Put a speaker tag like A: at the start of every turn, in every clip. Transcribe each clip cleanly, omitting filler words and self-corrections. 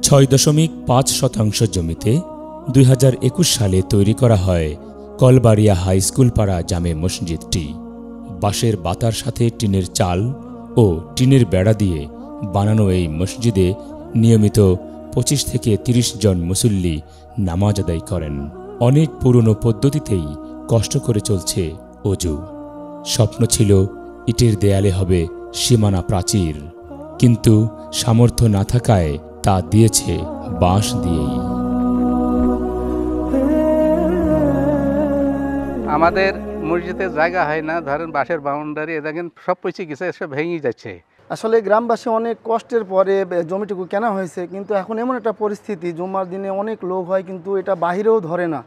A: 6.5% জমিতে 2021 সালে তৈরি করা হয় কলবাড়িয়া হাই স্কুল পাড়া জামে মসজিদটি। বাঁশের বাতার সাথে টিনের চাল ও টিনের বেড়া দিয়ে বানানো এই মসজিদে নিয়মিত 25 থেকে 30 জন মুসল্লি নামাজ আদায় করেন। অনেক পুরনো পদ্ধতিতেই কষ্ট করে চলছে অজু। স্বপ্ন ছিল ইটের দেয়ালে হবে সীমানা প্রাচীর, কিন্তু সামর্থ্য না থাকায় তা দিয়েছে বাঁশ দিয়েই।
B: আমাদের মসজিদে জায়গা হয় না, ধরেন বাঁশের বাউন্ডারি দেখেন সব পচে গেছে, সব ভেঙে যাচ্ছে।
C: আসলে গ্রামবাসী অনেক কষ্টের পরে জমিটুকু কেনা হয়েছে, কিন্তু এখন এমন একটা পরিস্থিতি জুম্মার দিনে অনেক লোক হয় কিন্তু এটা বাহিরেও ধরে না।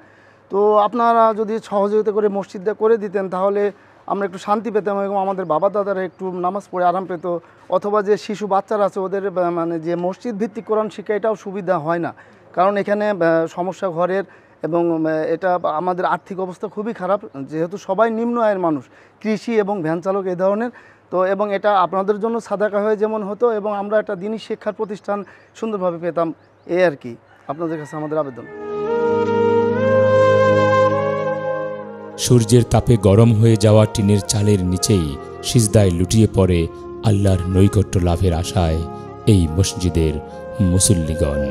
C: তো আপনারা যদি সহযোগিতা করে মসজিদটা করে দিতেন তাহলে আমরা একটু শান্তি পেতাম এবং আমাদের বাবা দাদারা একটু নামাজ পড়ে আরাম পেত, অথবা যে শিশু বাচ্চারা আছে ওদের মানে যে মসজিদ ভিত্তিক কোরআন শিক্ষা এটাও সুবিধা হয় না, কারণ এখানে সমস্যা ঘরের এবং এটা আমাদের আর্থিক অবস্থা খুবই খারাপ, যেহেতু সবাই নিম্ন আয়ের মানুষ, কৃষি এবং ভ্যান চালক এই ধরনের। তো এবং এটা আপনাদের জন্য সাদাকা হয়ে যেমন হতো এবং আমরা একটা দিনী শিক্ষার প্রতিষ্ঠান সুন্দরভাবে পেতাম, এই আর কি আপনাদের কাছে আমাদের আবেদন।
A: সূর্যের তাপে গরম হয়ে যাওয়া টিনের চালের নিচেই সিজদায় লুটিয়ে পড়ে আল্লাহর নৈকট্য লাভের আশায় এই মসজিদের মুসল্লিগণ।